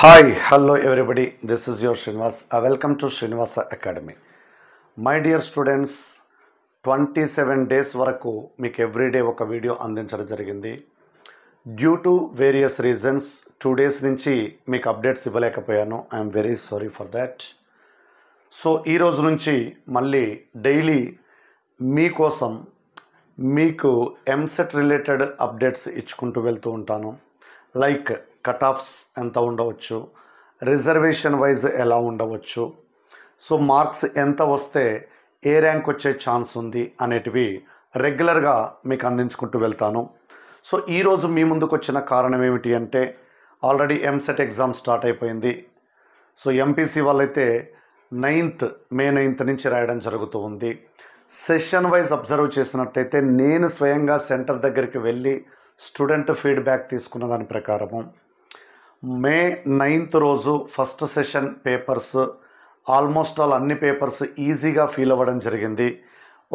Hi, hello everybody. This is your Srinivas. Welcome to Srinivasa Academy. My dear students, 27 days వరకు మీకు everyday ఒక video అందించడం జరిగింది. Due to various reasons 2 days నుంచి మీకు updates ఇవ్వలేకపోయాను. I'm very sorry for that. So ఈ రోజు నుంచి మళ్ళీ డైలీ మీకోసం మీకు ఎంసెట్ రిలేటెడ్ అప్డేట్స్ ఇచ్చుకుంటూ వెళ్తూ ఉంటాను. లైక్ కట్ ఆఫ్స్ ఎంత ఉండవచ్చు, రిజర్వేషన్ వైజ్ ఎలా ఉండవచ్చు, సో మార్క్స్ ఎంత వస్తే ఏ ర్యాంక్ వచ్చే ఛాన్స్ ఉంది అనేటివి రెగ్యులర్గా మీకు అందించుకుంటూ వెళ్తాను. సో ఈరోజు మీ ముందుకు వచ్చిన కారణం ఏమిటి అంటే ఆల్రెడీ ఎంసెట్ ఎగ్జామ్ స్టార్ట్ అయిపోయింది. సో ఎంపీసీ వాళ్ళైతే మే 9th నుంచి రాయడం జరుగుతూ ఉంది. సెషన్ వైజ్ అబ్జర్వ్ చేసినట్టయితే నేను స్వయంగా సెంటర్ దగ్గరికి వెళ్ళి స్టూడెంట్ ఫీడ్బ్యాక్ తీసుకున్న దాని ప్రకారము మే 9th రోజు first session papers almost all అన్ని పేపర్స్ ఈజీగా ఫీల్ అవ్వడం జరిగింది.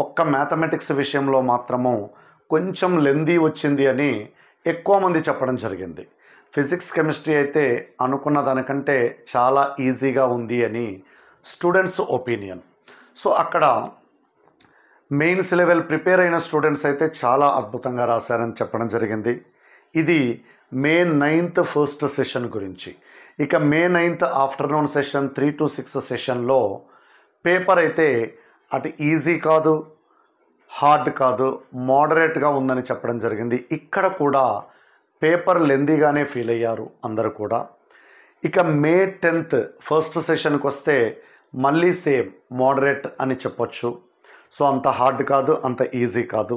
ఒక్క మ్యాథమెటిక్స్ విషయంలో మాత్రము కొంచెం లెందీ వచ్చింది అని ఎక్కువ మంది చెప్పడం జరిగింది. ఫిజిక్స్ కెమిస్ట్రీ అయితే అనుకున్న దానికంటే చాలా ఈజీగా ఉంది అని స్టూడెంట్స్ ఒపీనియన్. సో అక్కడ మెయిన్స్ లెవెల్ ప్రిపేర్ అయిన స్టూడెంట్స్ అయితే చాలా అద్భుతంగా రాశారని చెప్పడం జరిగింది. ఇది మే 9th ఫస్ట్ సెషన్ గురించి. ఇక మే 9th ఆఫ్టర్నూన్ సెషన్ 3 to 6 సెషన్లో పేపర్ అయితే అటు ఈజీ కాదు, హార్డ్ కాదు, మోడరేట్గా ఉందని చెప్పడం జరిగింది. ఇక్కడ కూడా పేపర్ లెందీగానే ఫీల్ అయ్యారు అందరూ కూడా. ఇక మే 10th ఫస్ట్ సెషన్కి వస్తే మళ్ళీ సేమ్ మోడరేట్ అని చెప్పొచ్చు. సో అంత హార్డ్ కాదు, అంత ఈజీ కాదు.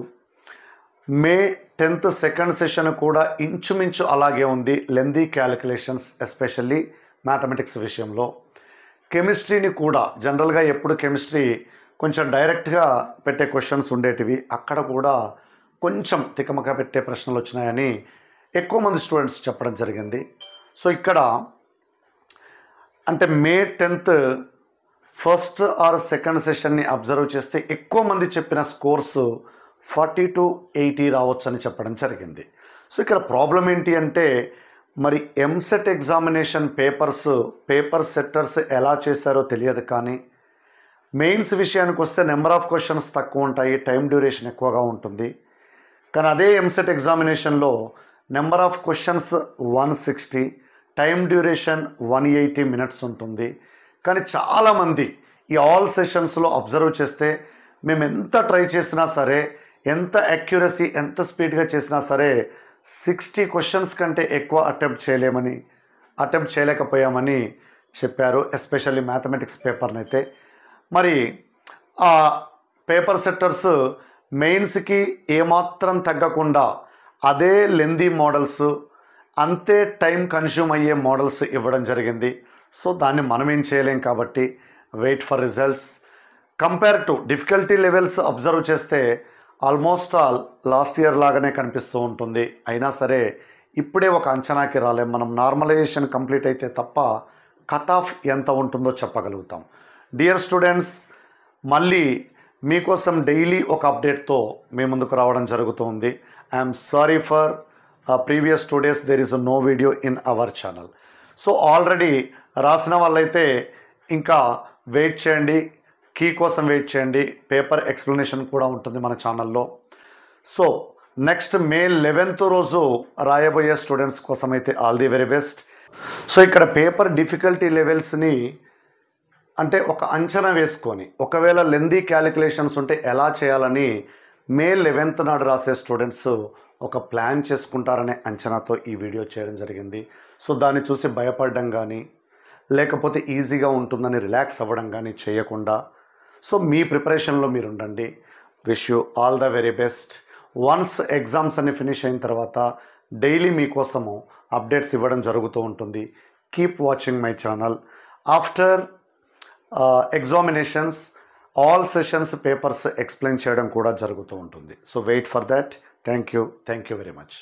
మే 10th సెకండ్ సెషన్ కూడా ఇంచుమించు అలాగే ఉంది, లెందీ క్యాలిక్యులేషన్స్ ఎస్పెషల్లీ మ్యాథమెటిక్స్ విషయంలో. కెమిస్ట్రీని కూడా జనరల్గా ఎప్పుడు కెమిస్ట్రీ కొంచెం డైరెక్ట్గా పెట్టే క్వశ్చన్స్ ఉండేటివి, అక్కడ కూడా కొంచెం తికమక పెట్టే ప్రశ్నలు వచ్చినాయని ఎక్కువ మంది స్టూడెంట్స్ చెప్పడం జరిగింది. సో ఇక్కడ అంటే May 10th first or second సెషన్ని అబ్జర్వ్ చేస్తే ఎక్కువ మంది చెప్పిన స్కోర్స్ 40 to 80 రావచ్చు అని చెప్పడం జరిగింది. సో ఇక్కడ ప్రాబ్లం ఏంటి అంటే మరి ఎంసెట్ ఎగ్జామినేషన్ పేపర్ సెట్టర్స్ ఎలా చేశారో తెలియదు, కానీ మెయిన్స్ విషయానికి వస్తే నెంబర్ ఆఫ్ క్వశ్చన్స్ తక్కువ ఉంటాయి, టైం డ్యూరేషన్ ఎక్కువగా ఉంటుంది. కానీ అదే ఎంసెట్ ఎగ్జామినేషన్లో number of questions 160, time duration 180 minutes ఉంటుంది. కానీ చాలామంది ఈ ఆల్ సెషన్స్లో అబ్జర్వ్ చేస్తే మేము ఎంత ట్రై చేసినా సరే, ఎంత యాక్యురసీ ఎంత స్పీడ్గా చేసినా సరే 60 questions కంటే ఎక్కువ అటెంప్ట్ చేయలేకపోయామని చెప్పారు, ఎస్పెషల్లీ మ్యాథమెటిక్స్ పేపర్ని అయితే. మరి ఆ పేపర్ సెట్టర్స్ మెయిన్స్కి ఏమాత్రం తగ్గకుండా అదే లెందీ మోడల్స్, అంతే టైం కన్జ్యూమ్ అయ్యే మోడల్స్ ఇవ్వడం జరిగింది. సో దాన్ని మనం ఏం చేయలేం కాబట్టి wait for results. Compare to difficulty levels observe చేస్తే ఆల్మోస్ట్ ఆల్ లాస్ట్ ఇయర్ లాగానే కనిపిస్తూ ఉంటుంది. అయినా సరే ఇప్పుడే ఒక అంచనాకి రాలేం. మనం నార్మలైజేషన్ కంప్లీట్ అయితే తప్ప కట్ ఆఫ్ ఎంత ఉంటుందో చెప్పగలుగుతాం. డియర్ స్టూడెంట్స్, మళ్ళీ మీకోసం డైలీ ఒక అప్డేట్తో మీ ముందుకు రావడం జరుగుతుంది. I'm sorry for previous 2 days there is no video in our channel. So already రాసిన వాళ్ళైతే ఇంకా వెయిట్ చేయండి, కీ కోసం వెయిట్ చేయండి. పేపర్ ఎక్స్ప్లెనేషన్ కూడా ఉంటుంది మన ఛానల్లో. సో నెక్స్ట్ మే 11th రోజు రాయబోయే స్టూడెంట్స్ కోసం అయితే all the very best. So ఇక్కడ పేపర్ డిఫికల్టీ లెవెల్స్ని అంటే ఒక అంచనా వేసుకొని ఒకవేళ లెందీ క్యాలిక్యులేషన్స్ ఉంటే ఎలా చేయాలని మే 11th నాడు రాసే స్టూడెంట్స్ ఒక ప్లాన్ చేసుకుంటారనే అంచనాతో ఈ వీడియో చేయడం జరిగింది. సో దాన్ని చూసి భయపడడం కానీ లేకపోతే ఈజీగా ఉంటుందని రిలాక్స్ అవ్వడం కానీ చేయకుండా సో మీ ప్రిపరేషన్లో మీరు ఉండండి. Wish you all the very best. Once exams అన్ని ఫినిష్ అయిన తర్వాత డైలీ మీకోసము అప్డేట్స్ ఇవ్వడం జరుగుతూ ఉంటుంది. Keep watching my channel. After examinations all sessions papers explain చేయడం కూడా జరుగుతూ ఉంటుంది. So wait for that. Thank you very much.